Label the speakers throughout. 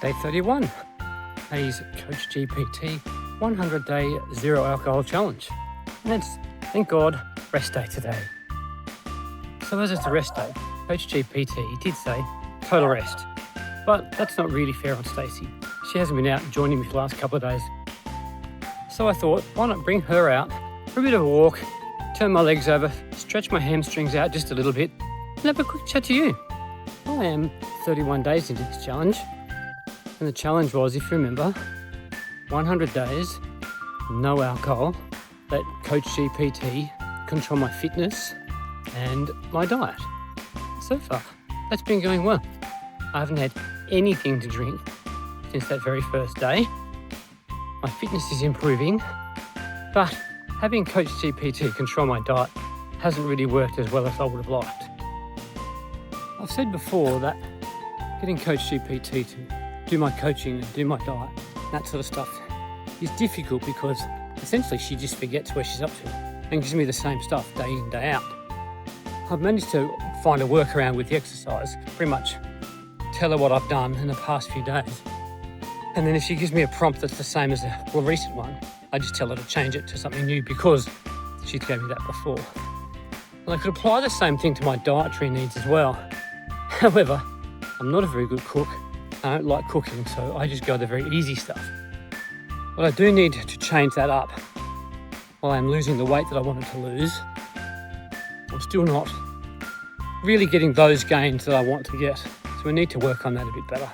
Speaker 1: Day 31, Hayes Coach GPT 100-day zero alcohol challenge. And it's, thank God, rest day today. So as it's a rest day, Coach GPT did say total rest. But that's not really fair on Stacey. She hasn't been out joining me for the last couple of days. So I thought, why not bring her out for a bit of a walk, turn my legs over, stretch my hamstrings out just a little bit, and have a quick chat to you. I am 31 days into this challenge. And the challenge was, if you remember, 100 days, no alcohol, let Coach GPT control my fitness and my diet. So far, that's been going well. I haven't had anything to drink since that very first day. My fitness is improving, but having Coach GPT control my diet hasn't really worked as well as I would have liked. I've said before that getting Coach GPT to do my coaching and do my diet, that sort of stuff, is difficult because essentially she just forgets where she's up to and gives me the same stuff day in, day out. I've managed to find a workaround with the exercise, pretty much tell her what I've done in the past few days. And then if she gives me a prompt that's the same as the recent one, I just tell her to change it to something new because she gave me that before. And I could apply the same thing to my dietary needs as well. However, I'm not a very good cook. I don't like cooking, so I just go the very easy stuff. But I do need to change that up. While I'm losing the weight that I wanted to lose, I'm still not really getting those gains that I want to get. So we need to work on that a bit better.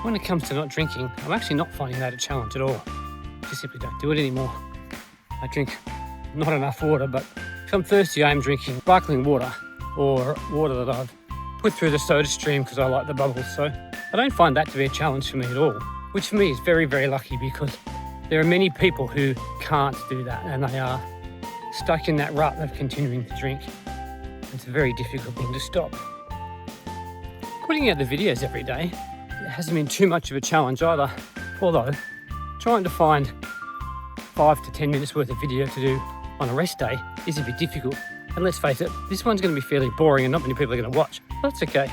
Speaker 1: When it comes to not drinking, I'm actually not finding that a challenge at all. I just simply don't do it anymore. I drink not enough water, but if I'm thirsty, I am drinking sparkling water or water that I've put through the soda stream because I like the bubbles. So I don't find that to be a challenge for me at all, which for me is very, very lucky because there are many people who can't do that and they are stuck in that rut of continuing to drink. It's a very difficult thing to stop. Putting out the videos every day, it hasn't been too much of a challenge either, although trying to find 5 to 10 minutes worth of video to do on a rest day is a bit difficult. And let's face it, this one's going to be fairly boring and not many people are going to watch. That's okay.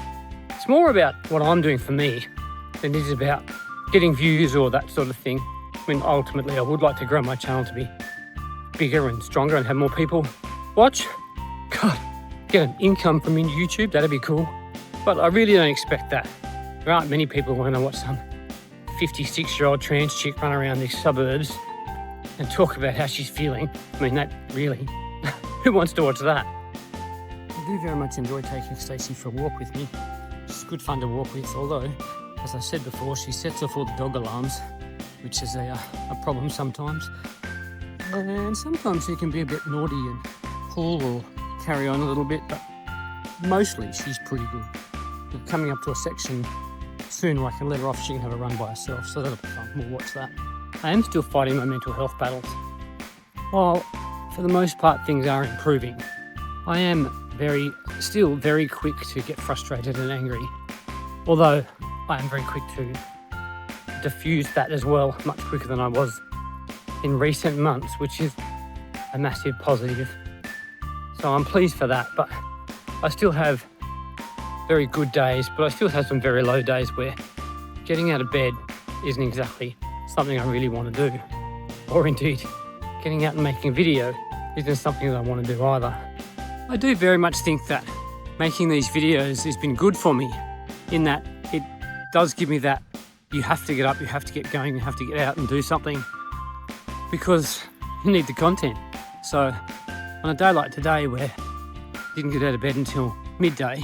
Speaker 1: It's more about what I'm doing for me than it is about getting views or that sort of thing. I mean, ultimately, I would like to grow my channel to be bigger and stronger and have more people watch. God, get an income from YouTube, that'd be cool. But I really don't expect that. There aren't many people when I watch some 56-year-old trans chick run around these suburbs and talk about how she's feeling. I mean, that really, who wants to watch that? I do very much enjoy taking Stacey for a walk with me. It's good fun to walk with, although, as I said before, she sets off all the dog alarms, which is a problem sometimes. And sometimes she can be a bit naughty and pull or carry on a little bit, but mostly she's pretty good. We're coming up to a section soon where I can let her off, she can have a run by herself, so that'll be fun, we'll watch that. I am still fighting my mental health battles. While for the most part things are improving, I am still very quick to get frustrated and angry, although I am very quick to diffuse that as well, much quicker than I was in recent months, which is a massive positive. So I'm pleased for that, but I still have very good days, but I still have some very low days where getting out of bed isn't exactly something I really want to do. Or indeed, getting out and making a video isn't something that I want to do either. I do very much think that making these videos has been good for me in that it does give me that you have to get up, you have to get going, you have to get out and do something because you need the content. So on a day like today where I didn't get out of bed until midday,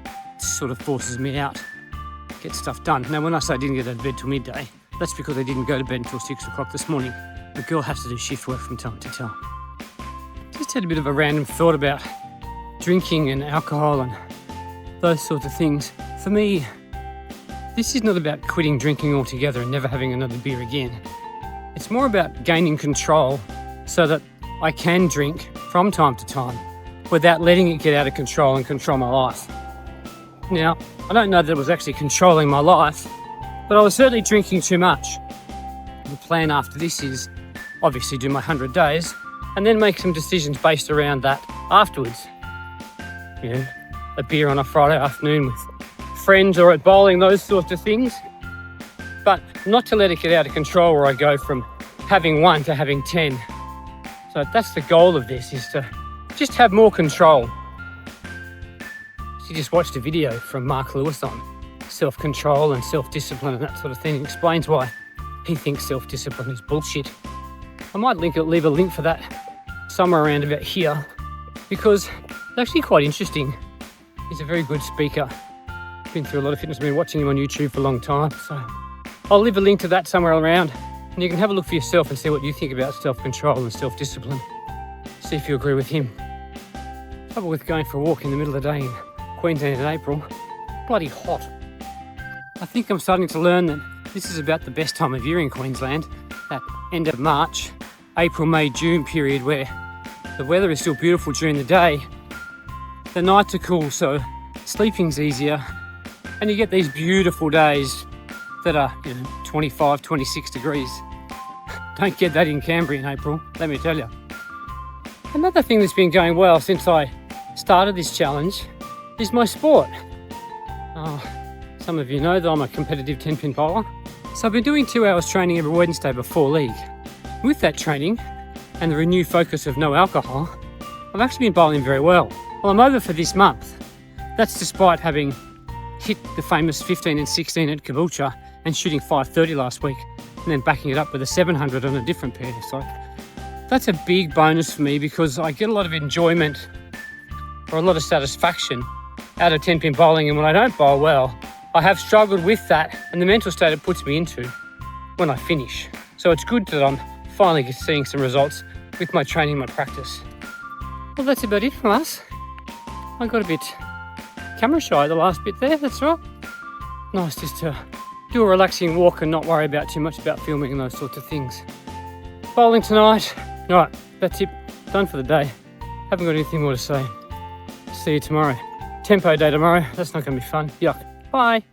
Speaker 1: it sort of forces me out to get stuff done. Now when I say I didn't get out of bed till midday, that's because I didn't go to bed until 6 o'clock this morning. The girl has to do shift work from time to time. Just had a bit of a random thought about drinking and alcohol and those sorts of things. For me, this is not about quitting drinking altogether and never having another beer again. It's more about gaining control so that I can drink from time to time without letting it get out of control and control my life. Now, I don't know that it was actually controlling my life, but I was certainly drinking too much. The plan after this is obviously do my 100 days and then make some decisions based around that afterwards. You know, a beer on a Friday afternoon with friends or at bowling, those sorts of things. But not to let it get out of control where I go from having 1 to having 10. So that's the goal of this, is to just have more control. She just watched a video from Mark Lewis on self-control and self-discipline and that sort of thing. It explains why he thinks self-discipline is bullshit. I might leave a link for that somewhere around about here, because it's actually quite interesting. He's a very good speaker. Been through a lot of fitness. I've been watching him on YouTube for a long time. So I'll leave a link to that somewhere around, and you can have a look for yourself and see what you think about self-control and self-discipline. See if you agree with him. Trouble with going for a walk in the middle of the day in Queensland in April. Bloody hot. I think I'm starting to learn that this is about the best time of year in Queensland, that end of March, April, May, June period, where the weather is still beautiful during the day. The nights are cool, so sleeping's easier, and you get these beautiful days that are 25, 26 degrees. Don't get that in Canberra in April, let me tell you. Another thing that's been going well since I started this challenge is my sport. Some of you know that I'm a competitive 10-pin bowler. So I've been doing 2 hours training every Wednesday before league. With that training and the renewed focus of no alcohol, I've actually been bowling very well. Well, I'm over for this month. That's despite having hit the famous 15 and 16 at Caboolture and shooting 530 last week, and then backing it up with a 700 on a different pair. So that's a big bonus for me, because I get a lot of enjoyment or a lot of satisfaction out of 10-pin bowling, and when I don't bowl well, I have struggled with that and the mental state it puts me into when I finish. So it's good that I'm finally seeing some results with my training, my practice. Well, that's about it from us. I got a bit camera shy the last bit there, that's right. Nice just to do a relaxing walk and not worry about too much about filming and those sorts of things. Bowling tonight. All right, that's it. Done for the day. Haven't got anything more to say. See you tomorrow. Tempo day tomorrow. That's not going to be fun. Yuck. Bye.